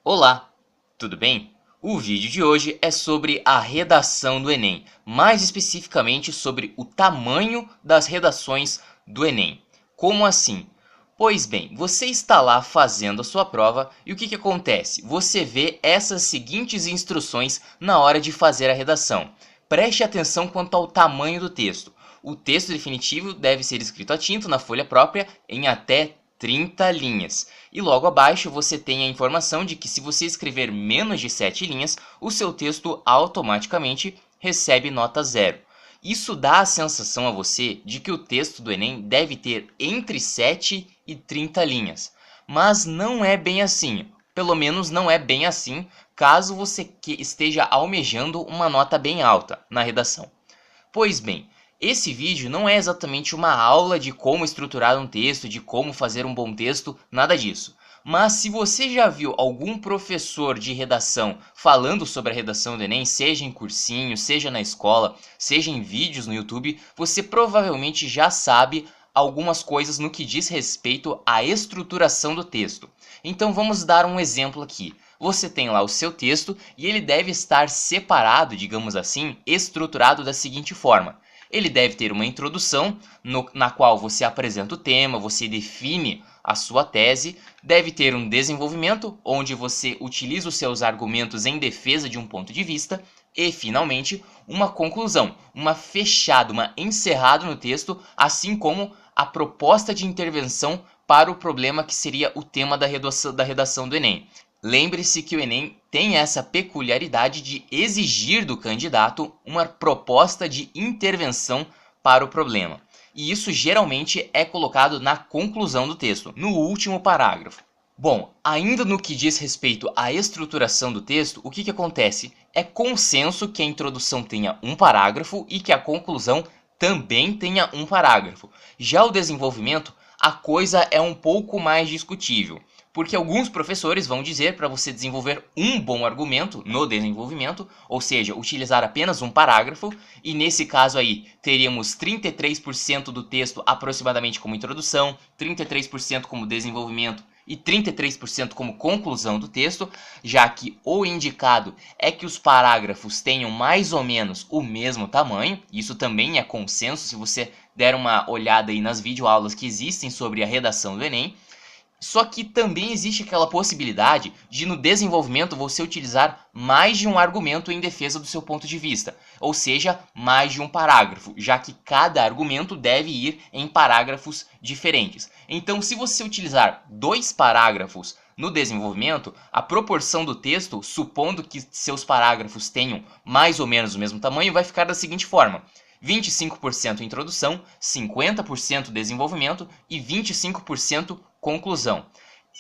Olá, tudo bem? O vídeo de hoje é sobre a redação do Enem, mais especificamente sobre o tamanho das redações do Enem. Como assim? Pois bem, você está lá fazendo a sua prova e o que acontece? Você vê essas seguintes instruções na hora de fazer a redação. Preste atenção quanto ao tamanho do texto. O texto definitivo deve ser escrito a tinta na folha própria em até 30 linhas. E logo abaixo você tem a informação de que se você escrever menos de 7 linhas, o seu texto automaticamente recebe nota 0. Isso dá a sensação a você de que o texto do Enem deve ter entre 7 e 30 linhas. Mas não é bem assim. Pelo menos não é bem assim caso você esteja almejando uma nota bem alta na redação. Pois bem, esse vídeo não é exatamente uma aula de como estruturar um texto, de como fazer um bom texto, nada disso. Mas se você já viu algum professor de redação falando sobre a redação do Enem, seja em cursinho, seja na escola, seja em vídeos no YouTube, você provavelmente já sabe algumas coisas no que diz respeito à estruturação do texto. Então vamos dar um exemplo aqui. Você tem lá o seu texto e ele deve estar separado, digamos assim, estruturado da seguinte forma. Ele deve ter uma introdução, na qual você apresenta o tema, você define a sua tese, deve ter um desenvolvimento, onde você utiliza os seus argumentos em defesa de um ponto de vista, e, finalmente, uma conclusão, uma fechada, uma encerrada no texto, assim como a proposta de intervenção para o problema que seria o tema da redação do Enem. Lembre-se que o Enem tem essa peculiaridade de exigir do candidato uma proposta de intervenção para o problema. E isso geralmente é colocado na conclusão do texto, no último parágrafo. Bom, ainda no que diz respeito à estruturação do texto, o que acontece? É consenso que a introdução tenha um parágrafo e que a conclusão também tenha um parágrafo. Já o desenvolvimento, a coisa é um pouco mais discutível, porque alguns professores vão dizer para você desenvolver um bom argumento no desenvolvimento, ou seja, utilizar apenas um parágrafo, e nesse caso aí teríamos 33% do texto aproximadamente como introdução, 33% como desenvolvimento e 33% como conclusão do texto, já que o indicado é que os parágrafos tenham mais ou menos o mesmo tamanho. Isso também é consenso se você der uma olhada aí nas videoaulas que existem sobre a redação do Enem. Só que também existe aquela possibilidade de no desenvolvimento você utilizar mais de um argumento em defesa do seu ponto de vista, ou seja, mais de um parágrafo, já que cada argumento deve ir em parágrafos diferentes. Então, se você utilizar 2 parágrafos no desenvolvimento, a proporção do texto, supondo que seus parágrafos tenham mais ou menos o mesmo tamanho, vai ficar da seguinte forma: 25% introdução, 50% desenvolvimento e 25% conclusão.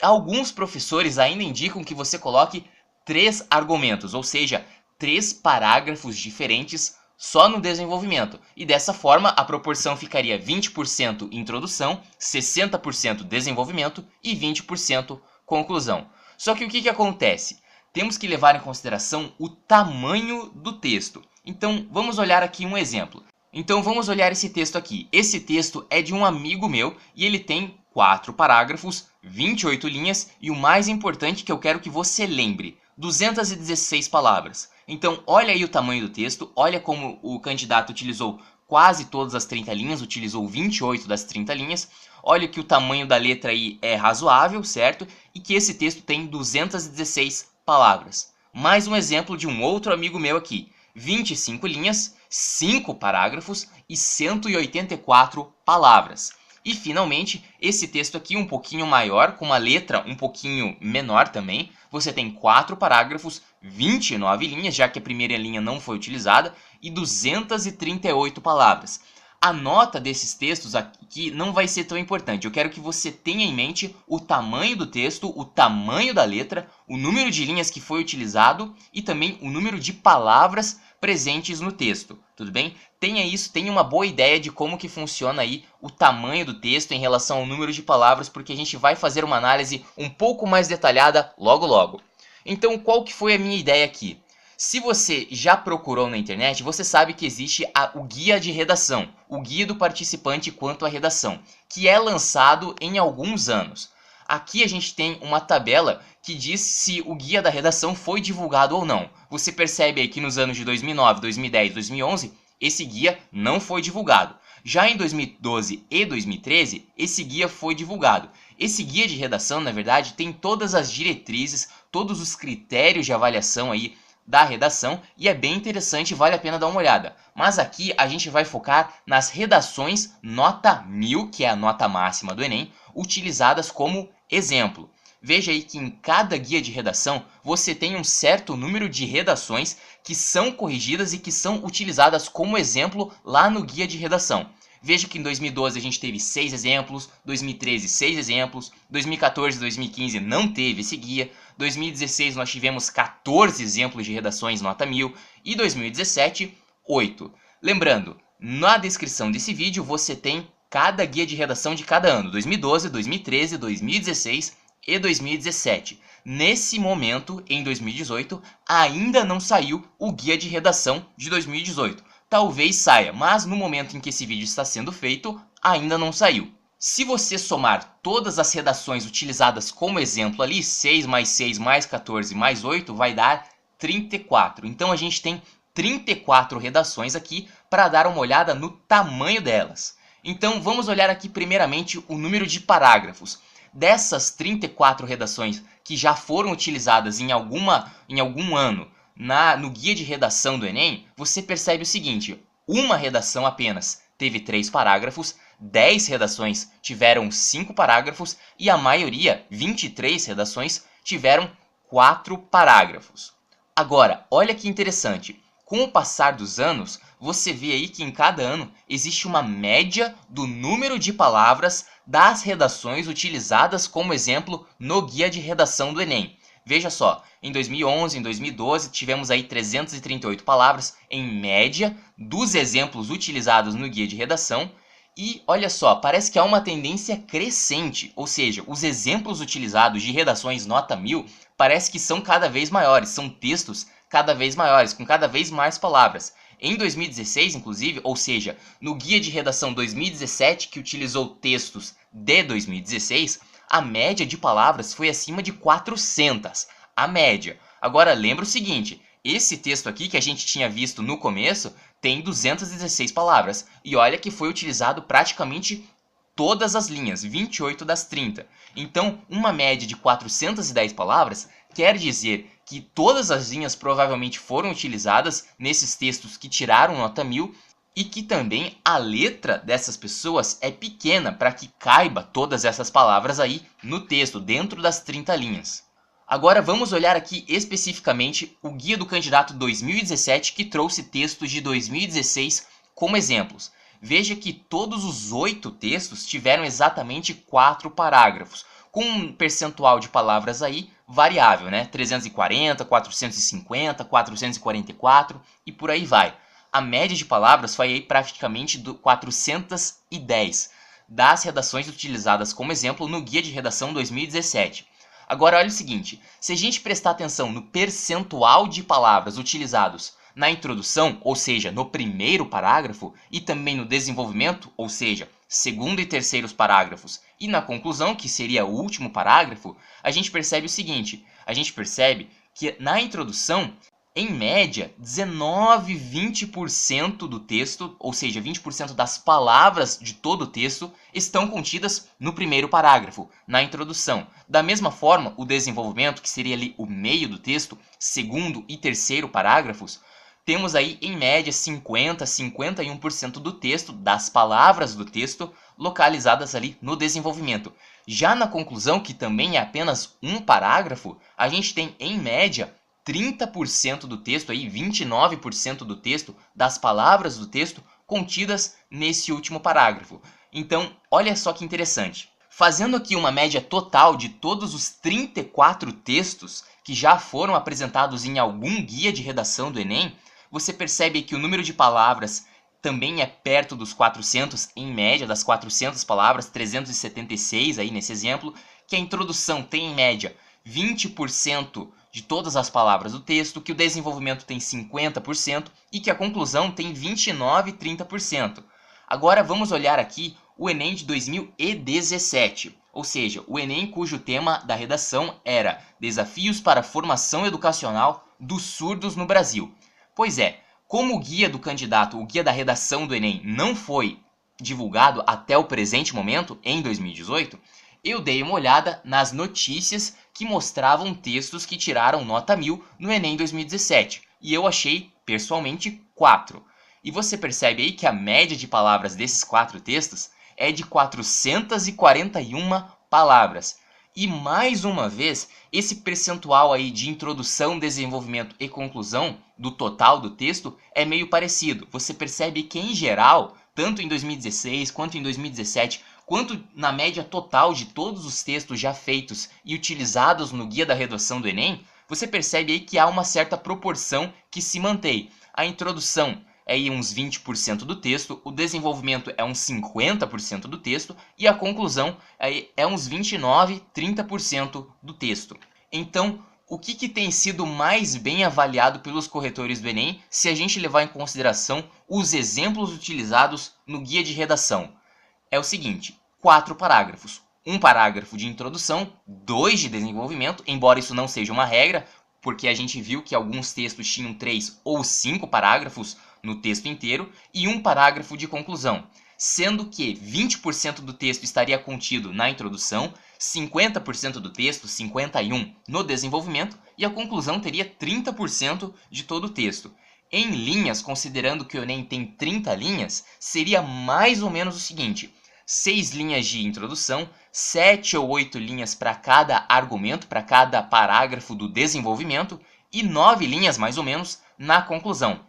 Alguns professores ainda indicam que você coloque 3 argumentos, ou seja, 3 parágrafos diferentes só no desenvolvimento. E dessa forma a proporção ficaria 20% introdução, 60% desenvolvimento e 20% conclusão. Só que o que acontece? Temos que levar em consideração o tamanho do texto. Então vamos olhar aqui um exemplo. Então vamos olhar esse texto aqui. Esse texto é de um amigo meu e ele tem 4 parágrafos, 28 linhas e o mais importante que eu quero que você lembre, 216 palavras. Então olha aí o tamanho do texto, olha como o candidato utilizou quase todas as 30 linhas, utilizou 28 das 30 linhas. Olha que o tamanho da letra aí é razoável, certo? E que esse texto tem 216 palavras. Mais um exemplo de um outro amigo meu aqui. 25 linhas, 5 parágrafos e 184 palavras. E finalmente, esse texto aqui um pouquinho maior, com uma letra um pouquinho menor também. Você tem 4 parágrafos, 29 linhas, já que a primeira linha não foi utilizada, e 238 palavras. A nota desses textos aqui não vai ser tão importante. Eu quero que você tenha em mente o tamanho do texto, o tamanho da letra, o número de linhas que foi utilizado e também o número de palavras presentes no texto, tudo bem? Tenha uma boa ideia de como que funciona aí o tamanho do texto em relação ao número de palavras, porque a gente vai fazer uma análise um pouco mais detalhada logo logo. Então, qual que foi a minha ideia aqui? Se você já procurou na internet, você sabe que existe o guia de redação, o guia do participante quanto à redação, que é lançado em alguns anos. Aqui a gente tem uma tabela que diz se o guia da redação foi divulgado ou não. Você percebe aí que nos anos de 2009, 2010, 2011, esse guia não foi divulgado. Já em 2012 e 2013, esse guia foi divulgado. Esse guia de redação, na verdade, tem todas as diretrizes, todos os critérios de avaliação aí da redação e é bem interessante, vale a pena dar uma olhada. Mas aqui a gente vai focar nas redações nota 1000, que é a nota máxima do Enem, utilizadas como exemplo. Veja aí que em cada guia de redação você tem um certo número de redações que são corrigidas e que são utilizadas como exemplo lá no guia de redação. Veja que em 2012 a gente teve 6 exemplos, 2013 6 exemplos, 2014 e 2015 não teve esse guia, 2016 nós tivemos 14 exemplos de redações nota 1000 e 2017 8. Lembrando, na descrição desse vídeo você tem cada guia de redação de cada ano, 2012, 2013, 2016 e 2017. Nesse momento, em 2018, ainda não saiu o guia de redação de 2018. Talvez saia, mas no momento em que esse vídeo está sendo feito, ainda não saiu. Se você somar todas as redações utilizadas como exemplo ali, 6 mais 6 mais 14 mais 8, vai dar 34. Então a gente tem 34 redações aqui para dar uma olhada no tamanho delas. Então vamos olhar aqui primeiramente o número de parágrafos. Dessas 34 redações que já foram utilizadas em algum ano no guia de redação do Enem, você percebe o seguinte: uma redação apenas teve 3 parágrafos, 10 redações tiveram 5 parágrafos e a maioria, 23 redações, tiveram 4 parágrafos. Agora, olha que interessante, com o passar dos anos, você vê aí que em cada ano existe uma média do número de palavras das redações utilizadas como exemplo no guia de redação do Enem. Veja só, em 2011, em 2012, tivemos aí 338 palavras, em média, dos exemplos utilizados no guia de redação. E olha só, parece que há uma tendência crescente, ou seja, os exemplos utilizados de redações nota 1000 parece que são cada vez maiores, são textos cada vez maiores, com cada vez mais palavras. Em 2016, inclusive, ou seja, no guia de redação 2017, que utilizou textos de 2016, a média de palavras foi acima de 400. A média. Agora, lembra o seguinte, esse texto aqui que a gente tinha visto no começo tem 216 palavras. E olha que foi utilizado praticamente todas as linhas, 28 das 30. Então, uma média de 410 palavras quer dizer que todas as linhas provavelmente foram utilizadas nesses textos que tiraram nota 1000 e que também a letra dessas pessoas é pequena para que caiba todas essas palavras aí no texto, dentro das 30 linhas. Agora vamos olhar aqui especificamente o Guia do Candidato 2017 que trouxe textos de 2016 como exemplos. Veja que todos os 8 textos tiveram exatamente 4 parágrafos, com um percentual de palavras aí variável, né? 340, 450, 444 e por aí vai. A média de palavras foi aí praticamente 410 das redações utilizadas como exemplo no Guia de Redação 2017. Agora olha o seguinte, se a gente prestar atenção no percentual de palavras utilizados na introdução, ou seja, no primeiro parágrafo, e também no desenvolvimento, ou seja, segundo e terceiros parágrafos, e na conclusão, que seria o último parágrafo, a gente percebe o seguinte, a gente percebe que na introdução, em média, 19, 20% do texto, ou seja, 20% das palavras de todo o texto, estão contidas no primeiro parágrafo, na introdução. Da mesma forma, o desenvolvimento, que seria ali o meio do texto, segundo e terceiro parágrafos, temos aí em média 50, 51% do texto, das palavras do texto, localizadas ali no desenvolvimento. Já na conclusão, que também é apenas um parágrafo, a gente tem em média 30% do texto, aí 29% do texto, das palavras do texto contidas nesse último parágrafo. Então, olha só que interessante. Fazendo aqui uma média total de todos os 34 textos que já foram apresentados em algum guia de redação do Enem, você percebe que o número de palavras também é perto dos 400, em média, das 400 palavras, 376 aí nesse exemplo, que a introdução tem em média 20% de todas as palavras do texto, que o desenvolvimento tem 50% e que a conclusão tem 29 e 30%. Agora vamos olhar aqui o Enem de 2017, ou seja, o Enem cujo tema da redação era Desafios para a Formação Educacional dos Surdos no Brasil. Pois é, como o guia do candidato, o guia da redação do Enem não foi divulgado até o presente momento, em 2018, eu dei uma olhada nas notícias que mostravam textos que tiraram nota 1000 no Enem 2017, e eu achei, pessoalmente, 4. E você percebe aí que a média de palavras desses 4 textos é de 441 palavras. E mais uma vez, esse percentual aí de introdução, desenvolvimento e conclusão do total do texto é meio parecido. Você percebe que em geral, tanto em 2016 quanto em 2017, quanto na média total de todos os textos já feitos e utilizados no guia da redação do Enem, você percebe aí que há uma certa proporção que se mantém. A introdução é aí uns 20% do texto, o desenvolvimento é uns 50% do texto e a conclusão é uns 29%, 30% do texto. Então, o que tem sido mais bem avaliado pelos corretores do Enem se a gente levar em consideração os exemplos utilizados no guia de redação? É o seguinte, 4 parágrafos. Um parágrafo de introdução, 2 de desenvolvimento, embora isso não seja uma regra, porque a gente viu que alguns textos tinham 3 ou 5 parágrafos no texto inteiro, e um parágrafo de conclusão, sendo que 20% do texto estaria contido na introdução, 50% do texto, 51%, no desenvolvimento, e a conclusão teria 30% de todo o texto. Em linhas, considerando que o Enem tem 30 linhas, seria mais ou menos o seguinte: 6 linhas de introdução, 7 ou 8 linhas para cada argumento, para cada parágrafo do desenvolvimento, e 9 linhas mais ou menos na conclusão.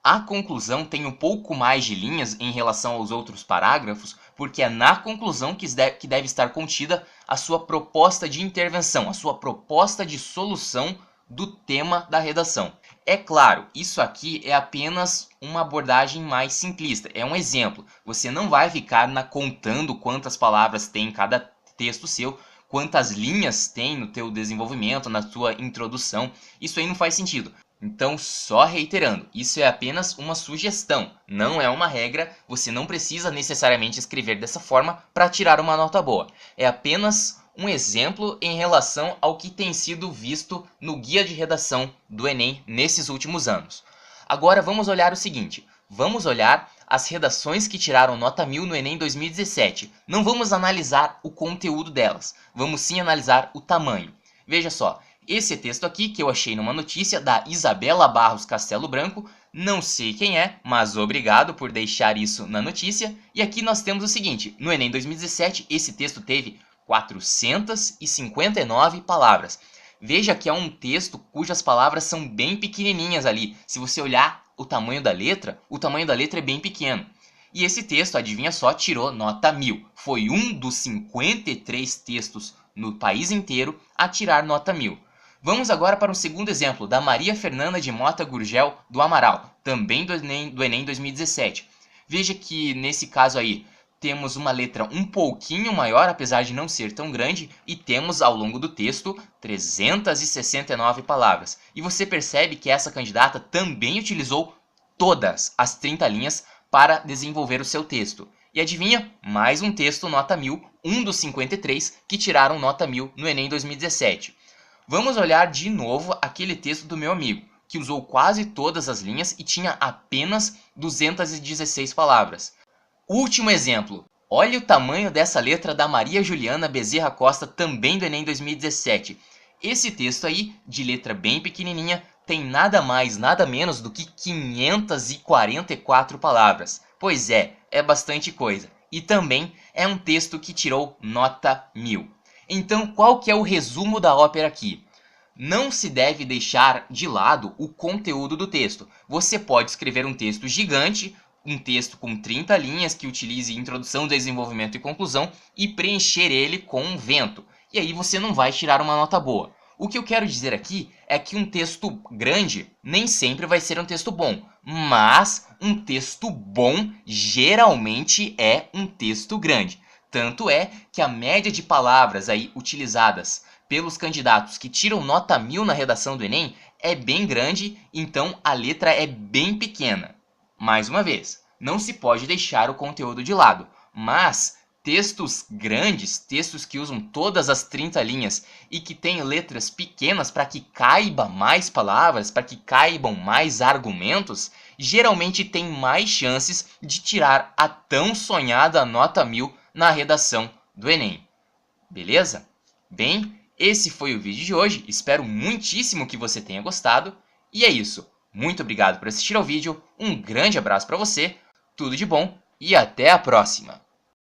A conclusão tem um pouco mais de linhas em relação aos outros parágrafos, porque é na conclusão que deve estar contida a sua proposta de intervenção, a sua proposta de solução do tema da redação. É claro, isso aqui é apenas uma abordagem mais simplista, é um exemplo. Você não vai ficar contando quantas palavras tem em cada texto seu, quantas linhas tem no teu desenvolvimento, na tua introdução. Isso aí não faz sentido. Então, só reiterando, isso é apenas uma sugestão, não é uma regra, você não precisa necessariamente escrever dessa forma para tirar uma nota boa. É apenas um exemplo em relação ao que tem sido visto no guia de redação do Enem nesses últimos anos. Agora vamos olhar o seguinte, vamos olhar as redações que tiraram nota 1000 no Enem 2017. Não vamos analisar o conteúdo delas, vamos sim analisar o tamanho. Veja só, esse texto aqui que eu achei numa notícia da Isabela Barros Castelo Branco, não sei quem é, mas obrigado por deixar isso na notícia. E aqui nós temos o seguinte, no Enem 2017 esse texto teve 459 palavras. Veja que é um texto cujas palavras são bem pequenininhas ali. Se você olhar o tamanho da letra é bem pequeno. E esse texto, adivinha só, tirou nota 1000. Foi um dos 53 textos no país inteiro a tirar nota 1000. Vamos agora para um segundo exemplo, da Maria Fernanda de Mota Gurgel do Amaral, também do Enem 2017. Veja que nesse caso aí temos uma letra um pouquinho maior, apesar de não ser tão grande, e temos ao longo do texto 369 palavras. E você percebe que essa candidata também utilizou todas as 30 linhas para desenvolver o seu texto. E adivinha? Mais um texto nota 1000, um dos 53 que tiraram nota 1000 no Enem 2017. Vamos olhar de novo aquele texto do meu amigo, que usou quase todas as linhas e tinha apenas 216 palavras. Último exemplo. Olha o tamanho dessa letra da Maria Juliana Bezerra Costa, também do Enem 2017. Esse texto aí, de letra bem pequenininha, tem nada mais, nada menos do que 544 palavras. Pois é bastante coisa. E também é um texto que tirou nota 1000. Então, qual que é o resumo da ópera aqui? Não se deve deixar de lado o conteúdo do texto. Você pode escrever um texto gigante, um texto com 30 linhas que utilize introdução, desenvolvimento e conclusão e preencher ele com um vento. E aí você não vai tirar uma nota boa. O que eu quero dizer aqui é que um texto grande nem sempre vai ser um texto bom, mas um texto bom geralmente é um texto grande. Tanto é que a média de palavras aí utilizadas pelos candidatos que tiram nota 1000 na redação do Enem é bem grande, então a letra é bem pequena. Mais uma vez, não se pode deixar o conteúdo de lado, Mas textos grandes, textos que usam todas as 30 linhas e que têm letras pequenas para que caiba mais palavras, para que caibam mais argumentos, geralmente tem mais chances de tirar a tão sonhada nota 1000 na redação do Enem. Beleza? Bem, esse foi o vídeo de hoje, espero muitíssimo que você tenha gostado. E é isso, muito obrigado por assistir ao vídeo, um grande abraço para você, tudo de bom e até a próxima!